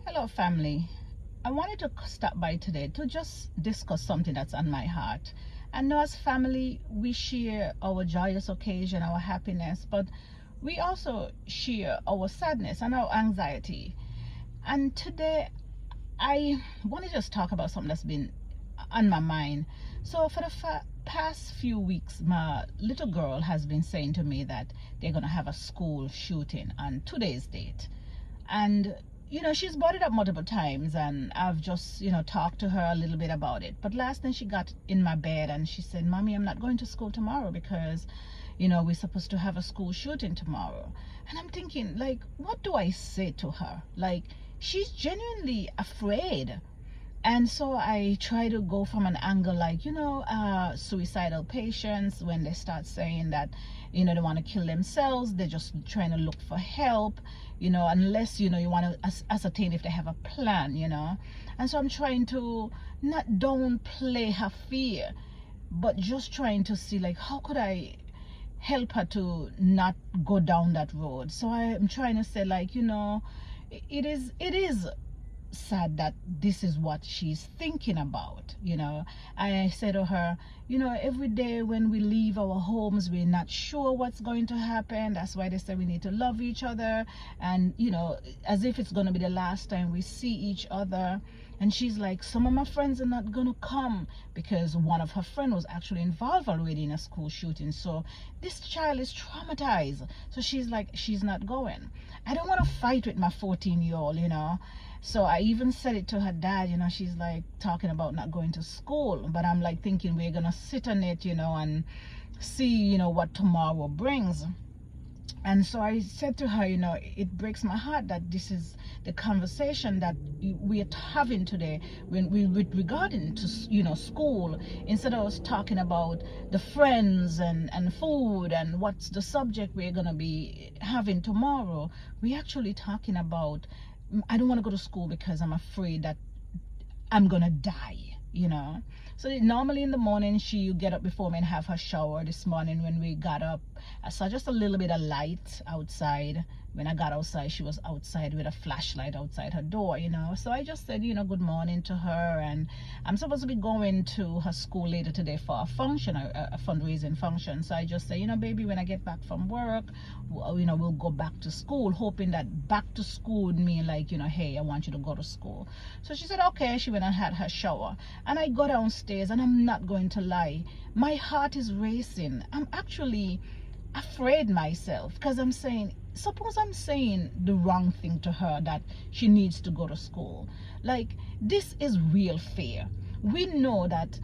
Hello, family. I wanted to stop by today to just discuss something that's on my heart. I know as family, we share our joyous occasion, our happiness, but we also share our sadness and our anxiety. And today, I want to just talk about something that's been on my mind. So, for the past few weeks, my little girl has been saying to me that they're going to have a school shooting on today's date. And she's brought it up multiple times, and I've just talked to her a little bit about it. But last night she got in my bed and she said, "Mommy, I'm not going to school tomorrow because we're supposed to have a school shooting tomorrow." And I'm thinking, like, what do I say to her? Like, she's genuinely afraid. And so I try to go from an angle like, suicidal patients, when they start saying that, they want to kill themselves, they're just trying to look for help, unless, you want to ascertain if they have a plan. And so I'm trying to not downplay her fear, but just trying to see, like, how could I help her to not go down that road. So I'm trying to say, like, it is sad that this is what she's thinking about. I said to her, every day when we leave our homes, we're not sure what's going to happen. That's why they say we need to love each other, and as if it's going to be the last time we see each other. And she's like, some of my friends are not going to come because one of her friends was actually involved already in a school shooting. So this child is traumatized. So she's like, she's not going. I don't want to fight with my 14-year-old. So I even said it to her dad. She's like talking about not going to school, but I'm like thinking we're gonna sit on it, and see, what tomorrow brings. And so I said to her, it breaks my heart that this is the conversation that we are having today when we with regarding to school. Instead of us talking about the friends and food and what's the subject we're gonna be having tomorrow, we're actually talking about, I don't want to go to school because I'm afraid that I'm gonna die. So normally in the morning she get up before me and have her shower. This morning when we got up, I saw just a little bit of light outside. When I got outside, she was outside with a flashlight outside her door. So I just said, good morning to her, and I'm supposed to be going to her school later today for a function, a fundraising function. So I just say, baby, when I get back from work, we'll go back to school, hoping that back to school would mean like, hey, I want you to go to school. So she said, okay. She went and had her shower, and I go downstairs, and I'm not going to lie, my heart is racing. I'm actually afraid myself, because I'm saying, suppose I'm saying the wrong thing to her, that she needs to go to school. Like, this is real fear. We know that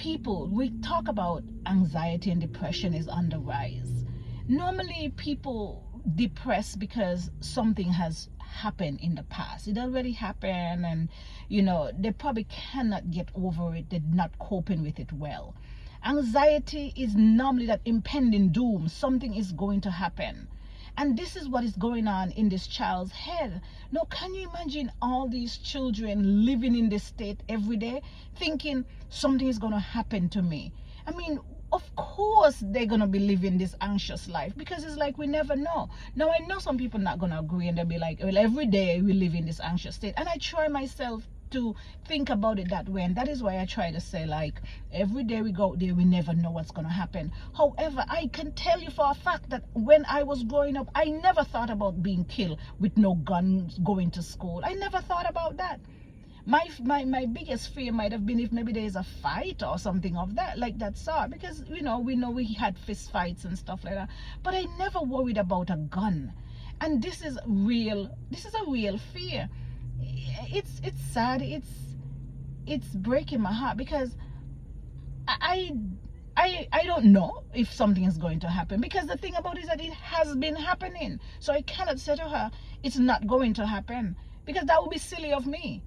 we talk about anxiety and depression is on the rise. Normally people depress because something has happened in the past. It already happened, and they probably cannot get over it. They're not coping with it well. Anxiety is normally that impending doom. Something is going to happen. And this is what is going on in this child's head. Now, can you imagine all these children living in this state every day, thinking something is going to happen to me? I mean, of course they're going to be living this anxious life, because it's like we never know. Now, I know some people not going to agree, and they'll be like, well, every day we live in this anxious state. And I try myself to think about it that way, and that is why I try to say, like, every day we go out there, we never know what's going to happen. However, I can tell you for a fact that when I was growing up, I never thought about being killed with no guns going to school. I never thought about that. My biggest fear might have been if maybe there is a fight or something of that, like that sort, because we know we had fist fights and stuff like that, but I never worried about a gun. And this is a real fear. It's sad. It's breaking my heart, because I don't know if something is going to happen, because the thing about it is that it has been happening. So I cannot say to her it's not going to happen, because that would be silly of me,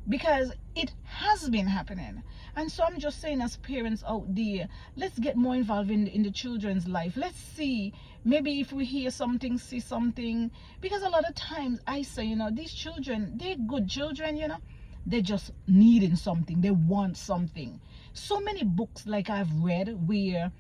because it has been happening. And so I'm just saying, as parents out there, let's get more involved in the children's life. Let's see, maybe if we hear something, see something, because a lot of times I say, these children, they're good children, they're just needing something, they want something. So many books like I've read where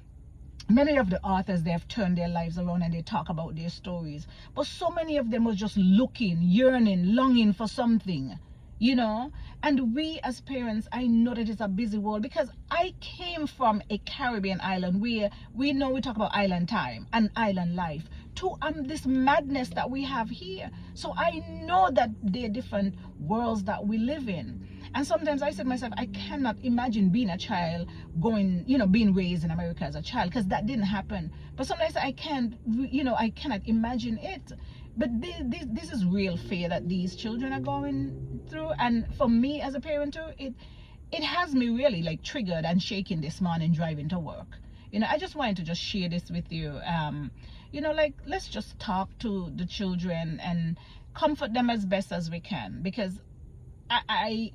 many of the authors, they have turned their lives around and they talk about their stories, but so many of them were just looking, yearning, longing for something, you know. And we as parents, I know that it's a busy world, because I came from a Caribbean island where we know, we talk about island time and island life, to this madness that we have here. So I know that there are different worlds that we live in. And sometimes I said to myself, I cannot imagine being a child, going, you know, being raised in America as a child, because that didn't happen. But sometimes I can't, you know, I cannot imagine it. But this is real fear that these children are going through. And for me as a parent too, it has me really like triggered and shaking this morning driving to work. You know, I just wanted to just share this with you. You know, like, let's just talk to the children and comfort them as best as we can, because I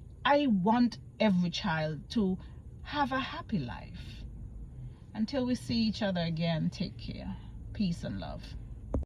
want every child to have a happy life. Until we see each other again, take care. Peace and love.